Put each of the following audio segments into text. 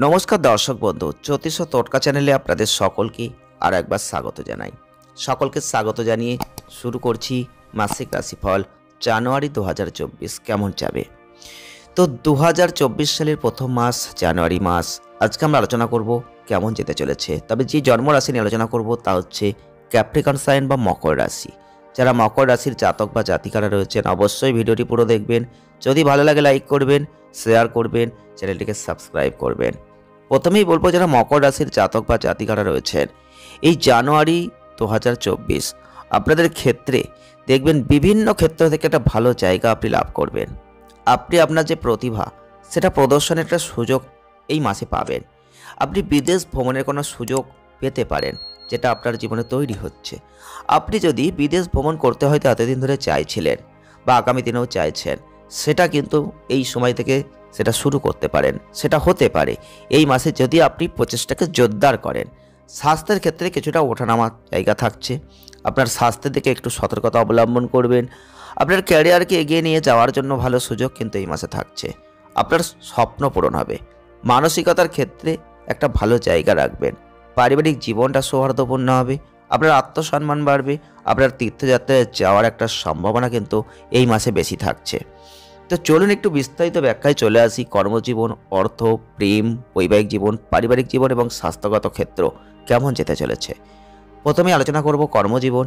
নমস্কার দর্শক বন্ধু, জ্যোতিষ ও টোটকা চ্যানেলে আপনাদের সকলকে আর একবার স্বাগত জানাই। সকলকে স্বাগত জানিয়ে শুরু করছি মাসিক রাশিফল জানুয়ারি 2024 কেমন যাবে। তো 2024 সালের প্রথম মাস জানুয়ারি মাস, আজকে আমরা আলোচনা করব কেমন যেতে চলেছে। তবে যে জন্ম রাশি নিয়ে আলোচনা করব তা হচ্ছে ক্যাপ্রিকন সাইন বা মকর রাশি। যারা মকর রাশির জাতক বা জাতিকারা রয়েছেন অবশ্যই ভিডিওটি পুরো দেখবেন। যদি ভালো লাগে লাইক করবেন, শেয়ার করবেন, চ্যানেলটিকে সাবস্ক্রাইব করবেন। প্রথমেই বলবো, যারা মকর রাশির জাতক বা জাতিকারা রয়েছেন এই জানুয়ারি 2024 আপনাদের ক্ষেত্রে দেখবেন বিভিন্ন ক্ষেত্র থেকে একটা ভালো জায়গা আপনি লাভ করবেন। আপনি আপনার যে প্রতিভা সেটা প্রদর্শনের একটা সুযোগ এই মাসে পাবেন। আপনি বিদেশ ভ্রমণের কোনো সুযোগ পেতে পারেন, যেটা আপনার জীবনে তৈরি হচ্ছে। আপনি যদি বিদেশ ভ্রমণ করতে হয়তো এতদিন ধরে চাইছিলেন বা আগামী দিনেও চাইছেন, সেটা কিন্তু এই সময় থেকে সেটা শুরু করতে পারেন। সেটা হতে পারে এই মাসে যদি আপনি প্রচেষ্টাকে জোরদার করেন। স্বাস্থ্যের ক্ষেত্রে কিছুটা ওঠানামার জায়গা থাকছে, আপনার স্বাস্থ্যের দিকে একটু সতর্কতা অবলম্বন করবেন। আপনার ক্যারিয়ারকে এগিয়ে নিয়ে যাওয়ার জন্য ভালো সুযোগ কিন্তু এই মাসে থাকছে। আপনার স্বপ্ন পূরণ হবে। মানসিকতার ক্ষেত্রে একটা ভালো জায়গা রাখবেন। পারিবারিক জীবনটা সৌহার্দ্যপূর্ণ হবে, আপনার আত্মসম্মান বাড়বে, আপনার তীর্থযাত্রায় যাওয়ার একটা সম্ভাবনা কিন্তু এই মাসে বেশি থাকছে। তো চলুন একটু বিস্তারিত ব্যাখ্যায় চলে আসি। কর্মজীবন, অর্থ, প্রেম, বৈবাহিক জীবন, পারিবারিক জীবন এবং স্বাস্থ্যগত ক্ষেত্র কেমন যেতে চলেছে। প্রথমে আলোচনা করব কর্মজীবন।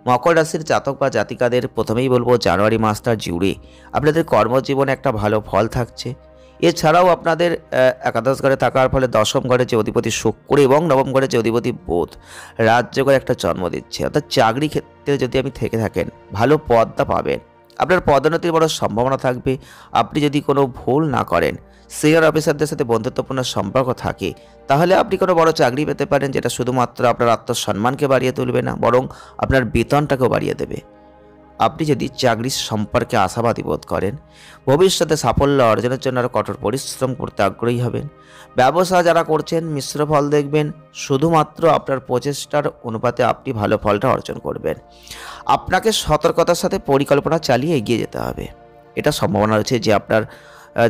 মকর রাশির জাতক বা জাতিকাদের প্রথমেই বলবো, জানুয়ারি মাসটা জুড়ে আপনাদের কর্মজীবনে একটা ভালো ফল থাকছে। এছাড়াও আপনাদের একাদশ ঘরে থাকার ফলে দশম ঘরে যে অধিপতি শুক্র এবং নবম ঘরে যে অধিপতি বুধ রাজযোগের একটা জন্ম দিচ্ছে। অর্থাৎ চাকরি ক্ষেত্রে যদি আপনি থেকে থাকেন ভালো পদটা পাবেন, আপনার পদোন্নতির বড় সম্ভাবনা থাকবে। আপনি যদি কোনো ভুল না করেন, সিনিয়র অফিসারদের সাথে বন্ধুত্বপূর্ণ সম্পর্ক থাকে, তাহলে আপনি কোনো বড় চাকরি পেতে পারেন, যেটা শুধুমাত্র আপনার আত্মসম্মানকে বাড়িয়ে তুলবে না, বরং আপনার বেতনটাকেও বাড়িয়ে দেবে। আপনি যদি চাকরির সম্পর্কে আশাবাদী বোধ করেন, ভবিষ্যতে সাফল্য অর্জনের জন্য আরও কঠোর পরিশ্রম করতে আগ্রহী হবেন। ব্যবসা যারা করছেন মিশ্র ফল দেখবেন, শুধুমাত্র আপনার প্রচেষ্টার অনুপাতে আপনি ভালো ফলটা অর্জন করবেন। আপনাকে সতর্কতার সাথে পরিকল্পনা চালিয়ে এগিয়ে যেতে হবে। এটা সম্ভাবনা রয়েছে যে আপনার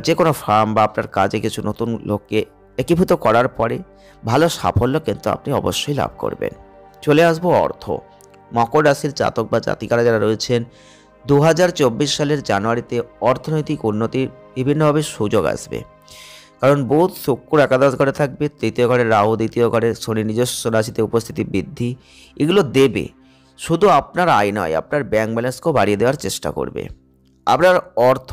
যে কোনো ফার্ম বা আপনার কাজে কিছু নতুন লোককে একীভূত করার পরে ভালো সাফল্য কিন্তু আপনি অবশ্যই লাভ করবেন। চলে আসবো অর্থ। মকর রাশির জাতক বা জাতিকারা যারা রয়েছেন 2024 সালের জানুয়ারিতে অর্থনৈতিক উন্নতির বিভিন্নভাবে সুযোগ আসবে। কারণ বুধ শুক্র একাদশ ঘরে থাকবে, তৃতীয় ঘরে রাহু, দ্বিতীয় ঘরে শনি নিজস্ব রাশিতে উপস্থিতি বৃদ্ধি এগুলো দেবে। শুধু আপনার আয় নয়, আপনার ব্যাংক ব্যালেন্সকেও বাড়িয়ে দেওয়ার চেষ্টা করবে। আপনার অর্থ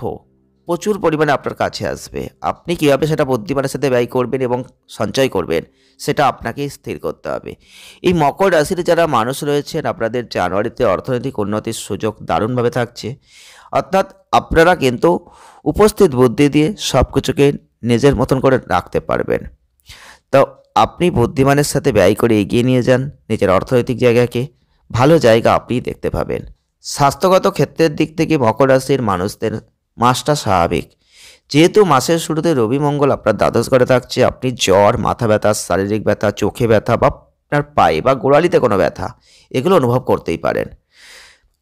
প্রচুর পরিমাণে আপনার কাছে আসবে। আপনি কীভাবে সেটা বুদ্ধিমানের সাথে ব্যয় করবেন এবং সঞ্চয় করবেন সেটা আপনাকেই স্থির করতে হবে। এই মকর রাশির যারা মানুষ রয়েছেন আপনাদের জানুয়ারিতে অর্থনৈতিক উন্নতির সুযোগ দারুণভাবে থাকছে। অর্থাৎ আপনারা কিন্তু উপস্থিত বুদ্ধি দিয়ে সব কিছুকে নিজের মতন করে রাখতে পারবেন। তো আপনি বুদ্ধিমানের সাথে ব্যয় করে এগিয়ে নিয়ে যান নিজের অর্থনৈতিক জায়গাকে, ভালো জায়গা আপনি দেখতে পাবেন। স্বাস্থ্যগত ক্ষেত্রের দিক থেকে মকর রাশির মানুষদের মাসটা স্বাভাবিক। যেহেতু মাসের শুরুতে রবি মঙ্গল আপনার দ্বাদশ ঘরে থাকছে, আপনি জ্বর, মাথা ব্যথা, শারীরিক ব্যথা, চোখে ব্যথা বা আপনার পায়ে বা গোড়ালিতে কোনো ব্যথা এগুলো অনুভব করতেই পারেন।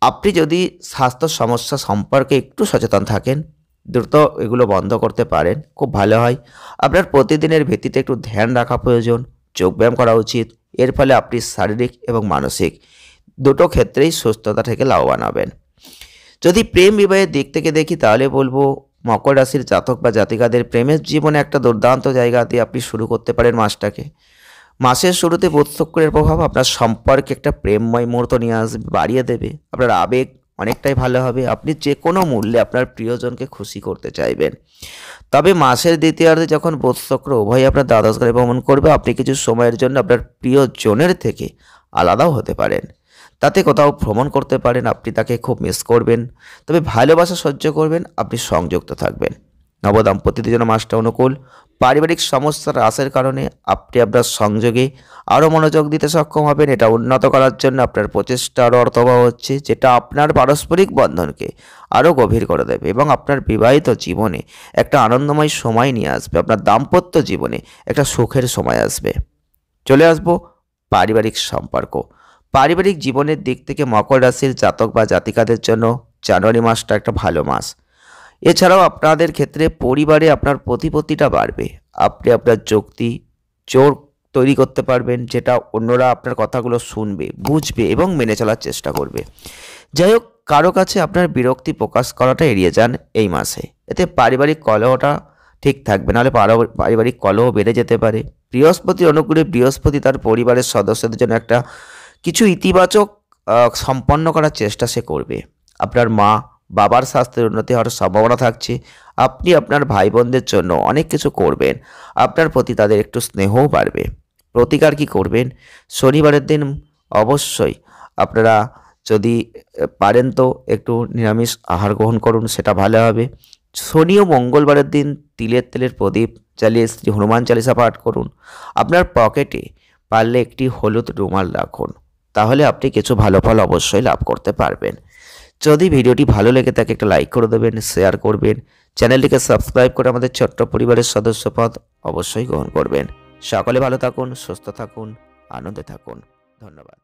আপনি যদি স্বাস্থ্য সমস্যা সম্পর্কে একটু সচেতন থাকেন, দ্রুত এগুলো বন্ধ করতে পারেন, খুব ভালো হয়। আপনার প্রতিদিনের ভিত্তিতে একটু ধ্যান রাখা প্রয়োজন, যোগব্যায়াম করা উচিত। এর ফলে আপনি শারীরিক এবং মানসিক দুটো ক্ষেত্রেই সুস্থতা থেকে লাভবান হবেন। যদি প্রেম বিবাহের দিক থেকে দেখি তাহলে বলবো, মকর রাশির জাতক বা জাতিকাদের প্রেমের জীবনে একটা দুর্দান্ত জায়গা দিয়ে আপনি শুরু করতে পারেন মাসটাকে। মাসের শুরুতে বুধ শুক্রের প্রভাব আপনার সম্পর্কে একটা প্রেমময় মুহূর্ত নিয়ে আসবে, বাড়িয়ে দেবে। আপনার আবেগ অনেকটাই ভালো হবে। আপনি যে কোনো মূল্যে আপনার প্রিয়জনকে খুশি করতে চাইবেন। তবে মাসের দ্বিতীয়ার্ধে যখন বুধ শুক্র উভয় আপনার দ্বাদশ ঘরে ভ্রমণ করবে, আপনি কিছু সময়ের জন্য আপনার প্রিয়জনের থেকে আলাদাও হতে পারেন। তাতে কোথাও ভ্রমণ করতে পারেন, আপনি তাকে খুব মিস করবেন। তবে ভালোবাসা সহ্য করবেন, আপনি সংযুক্ত থাকবেন। নবদম্পতিদের জন্য মাসটা অনুকূল। পারিবারিক সমস্যার হ্রাসের কারণে আপনি আপনার সংযোগে আরও মনোযোগ দিতে সক্ষম হবেন। এটা উন্নত করার জন্য আপনার প্রচেষ্টা আরও অর্থবহ হচ্ছে, যেটা আপনার পারস্পরিক বন্ধনকে আরও গভীর করে দেবে এবং আপনার বিবাহিত জীবনে একটা আনন্দময় সময় নিয়ে আসবে। আপনার দাম্পত্য জীবনে একটা সুখের সময় আসবে। চলে আসবো পারিবারিক সম্পর্ক। পারিবারিক জীবনের দিক থেকে মকর রাশির জাতক বা জাতিকাদের জন্য জানুয়ারি মাসটা একটা ভালো মাস। এছাড়াও আপনাদের ক্ষেত্রে পরিবারে আপনার প্রতিপত্তিটা বাড়বে। আপনি আপনার যুক্তি জোর তৈরি করতে পারবেন, যেটা অন্যরা আপনার কথাগুলো শুনবে, বুঝবে এবং মেনে চলার চেষ্টা করবে। যাই হোক, কারো কাছে আপনার বিরক্তি প্রকাশ করাটা এড়িয়ে যান এই মাসে, এতে পারিবারিক কলহটা ঠিক থাকবে, নাহলে পারিবারিক কলহ বেড়ে যেতে পারে। বৃহস্পতির অনুকূলে বৃহস্পতি তার পরিবারের সদস্যদের জন্য একটা কিছু ইতিবাচক সম্পন্ন করার চেষ্টা সে করবে। আপনার মা বাবার স্বাস্থ্যের উন্নতি হওয়ার সম্ভাবনা থাকছে। আপনি আপনার ভাই বোনদের জন্য অনেক কিছু করবেন, আপনার প্রতি তাদের একটু স্নেহও বাড়বে। প্রতিকার কি করবেন? শনিবারের দিন অবশ্যই আপনারা যদি পারেন তো একটু নিরামিষ আহার গ্রহণ করুন, সেটা ভালো হবে। শনি ও মঙ্গলবারের দিন তিলের তেলের প্রদীপ জ্বালিয়ে শ্রী হনুমান চালিসা পাঠ করুন। আপনার পকেটে পারলে একটি হলুদ রুমাল রাখুন, তাহলে আপনি কিছু ভালো ফল অবশ্যই লাভ করতে পারবেন। যদি ভিডিওটি ভালো লেগে থাকে একটা লাইক করে দেবেন, শেয়ার করবেন, চ্যানেলটিকে সাবস্ক্রাইব করে আমাদের ছোট্ট পরিবারের সদস্যপদ অবশ্যই গ্রহণ করবেন। সকলে ভালো থাকুন, সুস্থ থাকুন, আনন্দে থাকুন। ধন্যবাদ।